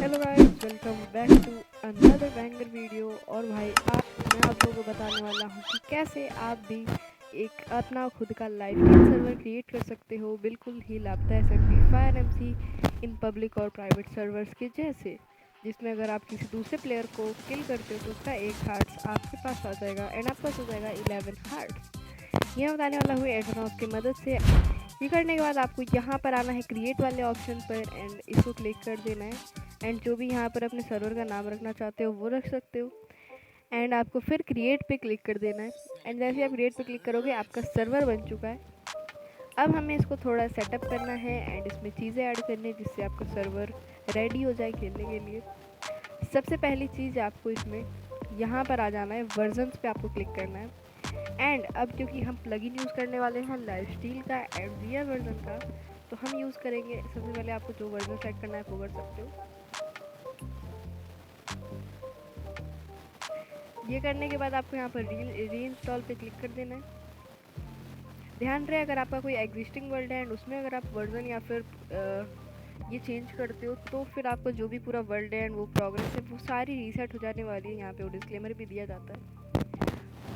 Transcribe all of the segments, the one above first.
Hello guys, welcome back to another banger video. और भाई मैं आप लोगों को बताने वाला हूँ कि कैसे आप भी एक अपना खुद का लाइव गेम सर्वर क्रिएट कर सकते हो, बिल्कुल ही लापता SMP fire MC in public और प्राइवेट सर्वर्स के जैसे, जिसमें अगर आप किसी दूसरे प्लेयर को किल करते हो तो उसका 1 हार्ट्स आपके पास आ जाएगा एंड आपके पास हो जाएगा 11 हार्ट्स। ये मैं बताने वाला हूँ एडनॉस की मदद से। ये करने के बाद आपको यहाँ पर आना है क्रिएट वाले ऑप्शन पर एंड इसको क्लिक कर देना है। एंड जो भी यहाँ पर अपने सर्वर का नाम रखना चाहते हो वो रख सकते हो। एंड आपको फिर क्रिएट पे क्लिक कर देना है। एंड जैसे आप क्रिएट पे क्लिक करोगे आपका सर्वर बन चुका है। अब हमें इसको थोड़ा सेटअप करना है एंड इसमें चीज़ें ऐड करनी है जिससे आपका सर्वर रेडी हो जाए खेलने के लिए। सबसे पहली चीज़ आपको इसमें यहाँ पर आ जाना है, वर्जन्स पे आपको क्लिक करना है। एंड अब क्योंकि हम प्लगइन यूज़ करने वाले हैं लाइफस्टील का एंड वीआर वर्जन का, तो हम यूज़ करेंगे। सबसे पहले आपको जो वर्जन सेट करना है वो कर सकते हो। ये करने के बाद आपको यहाँ पर री इंस्टॉल पे क्लिक कर देना है। ध्यान रहे अगर आपका कोई एग्जिस्टिंग वर्ल्ड है एंड उसमें अगर आप वर्जन या फिर ये चेंज करते हो तो फिर आपको जो भी पूरा वर्ल्ड है एंड वो प्रोग्रेस है वो सारी रीसेट हो जाने वाली है। यहाँ पे वो डिस्क्लेमर भी दिया जाता है।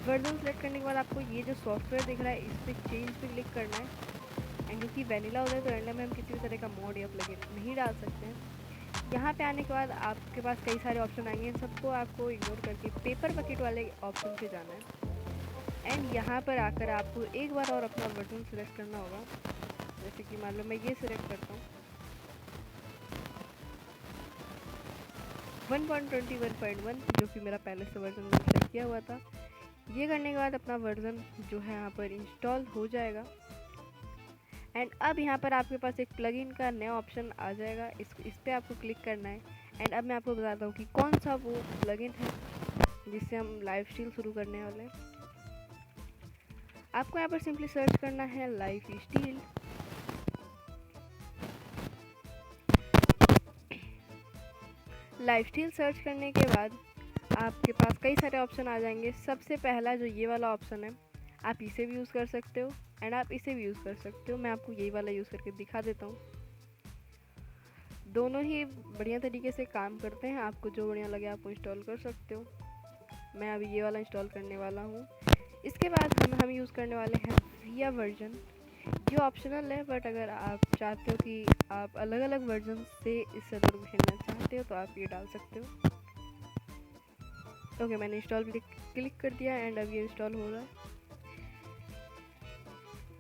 वर्जन सेलेक्ट करने के बाद आपको ये जो सॉफ्टवेयर दिख रहा है इस पर चेंज पे क्लिक करना है। एंड क्योंकि वैनिला होता है तो एंड में हम किसी भी तरह का मोड या प्लगइन नहीं डाल सकते हैं। यहाँ पे आने के बाद आपके पास कई सारे ऑप्शन आएंगे, इन सबको आपको इग्नोर करके पेपर बकेट वाले ऑप्शन पे जाना है। एंड यहाँ पर आकर आपको एक बार और अपना वर्जन सिलेक्ट करना होगा। जैसे कि मान लो मैं ये सिलेक्ट करता हूँ 1.21.1, जो कि मेरा पहले से वर्जन मैंने सेलेक्ट किया हुआ था। ये करने के बाद अपना वर्जन जो है यहाँ पर इंस्टॉल हो जाएगा। एंड अब यहाँ पर आपके पास एक प्लगइन का नया ऑप्शन आ जाएगा, इस पर आपको क्लिक करना है। एंड अब मैं आपको बताता हूँ कि कौन सा वो प्लगइन है जिससे हम लाइफस्टील शुरू करने वाले हैं। आपको यहाँ पर सिंपली सर्च करना है लाइफस्टील। लाइफस्टील सर्च करने के बाद आपके पास कई सारे ऑप्शन आ जाएंगे। सबसे पहला जो ये वाला ऑप्शन है, आप इसे भी यूज़ कर सकते हो एंड आप इसे भी यूज़ कर सकते हो। मैं आपको यही वाला यूज़ करके दिखा देता हूँ। दोनों ही बढ़िया तरीके से काम करते हैं, आपको जो बढ़िया लगे आप इंस्टॉल कर सकते हो। मैं अभी ये वाला इंस्टॉल करने वाला हूँ। इसके बाद हम यूज़ करने वाले हैं वीआर वर्जन। ये ऑप्शनल है, बट अगर आप चाहते हो कि आप अलग अलग वर्जन से इस सर्वर को खेलना चाहते हो तो आप ये डाल सकते हो। ओके, मैंने इंस्टॉल पे क्लिक कर दिया एंड अब ये इंस्टॉल हो रहा है।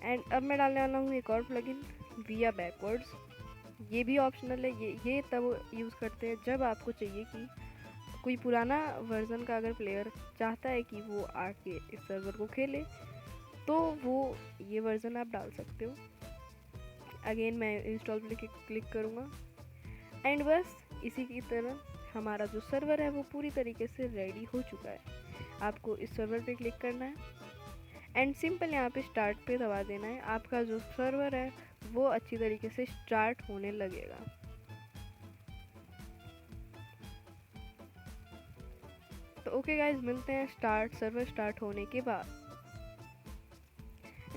एंड अब मैं डालने वाला हूँ एक और प्लगइन, वीआर बैकवर्ड्स। ये भी ऑप्शनल है। ये तब यूज़ करते हैं जब आपको चाहिए कि कोई पुराना वर्जन का अगर प्लेयर चाहता है कि वो आके इस सर्वर को खेले तो वो ये वर्जन आप डाल सकते हो। अगेन मैं इंस्टॉल पे क्लिक करूँगा एंड बस इसी की तरह हमारा जो सर्वर है वो पूरी तरीके से रेडी हो चुका है। आपको इस सर्वर पे क्लिक करना है एंड सिंपल यहाँ पे स्टार्ट पे दबा देना है। आपका जो सर्वर है वो अच्छी तरीके से स्टार्ट होने लगेगा। तो ओके गाइज, मिलते हैं सर्वर स्टार्ट होने के बाद।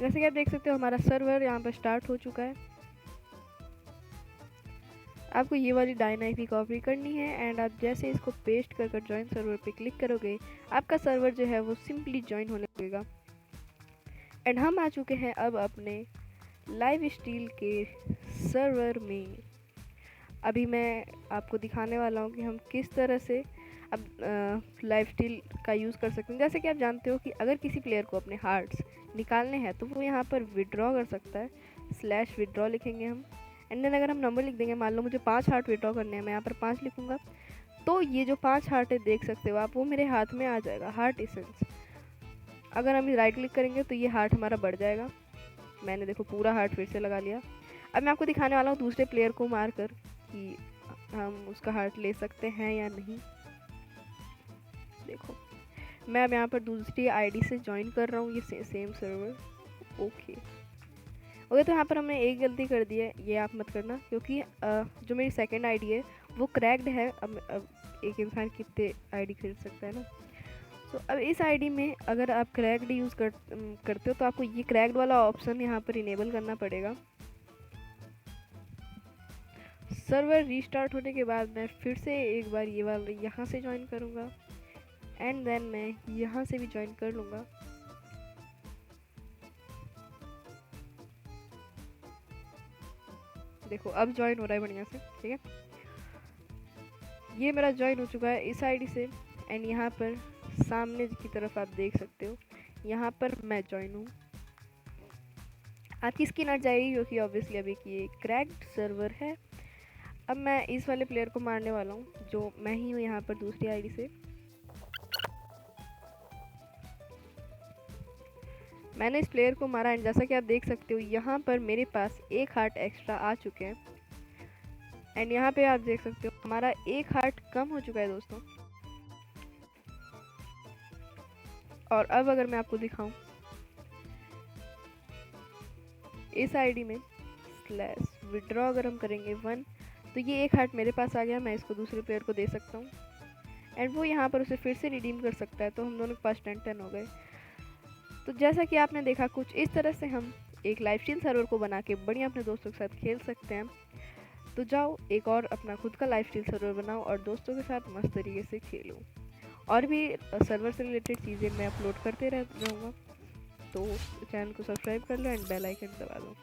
जैसे कि आप देख सकते हो हमारा सर्वर यहाँ पर स्टार्ट हो चुका है। आपको ये वाली डायनामिक की कॉपी करनी है एंड आप जैसे इसको पेस्ट कर ज्वाइन सर्वर पे क्लिक करोगे आपका सर्वर जो है वो सिंपली ज्वाइन होने लगेगा। एंड हम आ चुके हैं अब अपने लाइफस्टील के सर्वर में। अभी मैं आपको दिखाने वाला हूँ कि हम किस तरह से अब लाइफस्टील का यूज़ कर सकते हैं। जैसे कि आप जानते हो कि अगर किसी प्लेयर को अपने हार्ट्स निकालने हैं तो वो यहाँ पर विड्रॉ कर सकता है। /विड्रॉ लिखेंगे हम एंड देन अगर हम नंबर लिख देंगे, मान लो मुझे 5 हार्ट विड्रॉ करने हैं, मैं यहाँ पर 5 लिखूँगा तो ये जो 5 हार्ट है देख सकते हो आप, वो मेरे हाथ में आ जाएगा, हार्ट एसेंस। अगर हम राइट क्लिक करेंगे तो ये हार्ट हमारा बढ़ जाएगा। मैंने देखो पूरा हार्ट फिर से लगा लिया। अब मैं आपको दिखाने वाला हूँ दूसरे प्लेयर को मार कर कि हम उसका हार्ट ले सकते हैं या नहीं। देखो मैं अब यहाँ पर दूसरी आईडी से ज्वाइन कर रहा हूँ ये सेम सर्वर। ओके, तो यहाँ पर हमने एक गलती कर दी है, ये आप मत करना, क्योंकि जो मेरी सेकंड आईडी है वो क्रैक्ड है। अब एक इंसान कितने आईडी खरीद सकता है ना। तो अब इस आईडी में अगर आप क्रैक्ड यूज़ करते हो तो आपको ये क्रैक्ड वाला ऑप्शन यहाँ पर इनेबल करना पड़ेगा। सर्वर रीस्टार्ट होने के बाद मैं फिर से एक बार ये वाला यहाँ से ज्वाइन करूँगा एंड देन मैं यहाँ से भी ज्वाइन कर लूँगा। देखो अब ज्वाइन हो रहा है बढ़िया से, ठीक है। ये मेरा ज्वाइन हो चुका है इस आईडी से एंड यहाँ पर सामने की तरफ आप देख सकते हो, यहाँ पर मैं ज्वाइन हूँ। आपकी स्किन हट जाएगी क्योंकि ऑब्वियसली अभी की ये क्रैक्ड सर्वर है। अब मैं इस वाले प्लेयर को मारने वाला हूँ, जो मैं ही हूँ यहाँ पर दूसरी आईडी से। मैंने इस प्लेयर को मारा एंड जैसा कि आप देख सकते हो यहाँ पर मेरे पास एक हार्ट एक्स्ट्रा आ चुके हैं एंड यहाँ पे आप देख सकते हो हमारा एक हार्ट कम हो चुका है दोस्तों। और अब अगर मैं आपको दिखाऊं इस आईडी में स्लैश विड्रॉ अगर हम करेंगे 1 तो ये एक हार्ट मेरे पास आ गया। मैं इसको दूसरे प्लेयर को दे सकता हूँ एंड वो यहाँ पर उसे फिर से रिडीम कर सकता है, तो हम दोनों के पास 10-10 हो गए। तो जैसा कि आपने देखा कुछ इस तरह से हम एक लाइफस्टाइल सर्वर को बना के बढ़िया अपने दोस्तों के साथ खेल सकते हैं। तो जाओ एक और अपना खुद का लाइफस्टाइल सर्वर बनाओ और दोस्तों के साथ मस्त तरीके से खेलो। और भी सर्वर से रिलेटेड चीज़ें मैं अपलोड करते रहूँगा, तो चैनल को सब्सक्राइब कर लो एंड बेल आइकन दबा दो।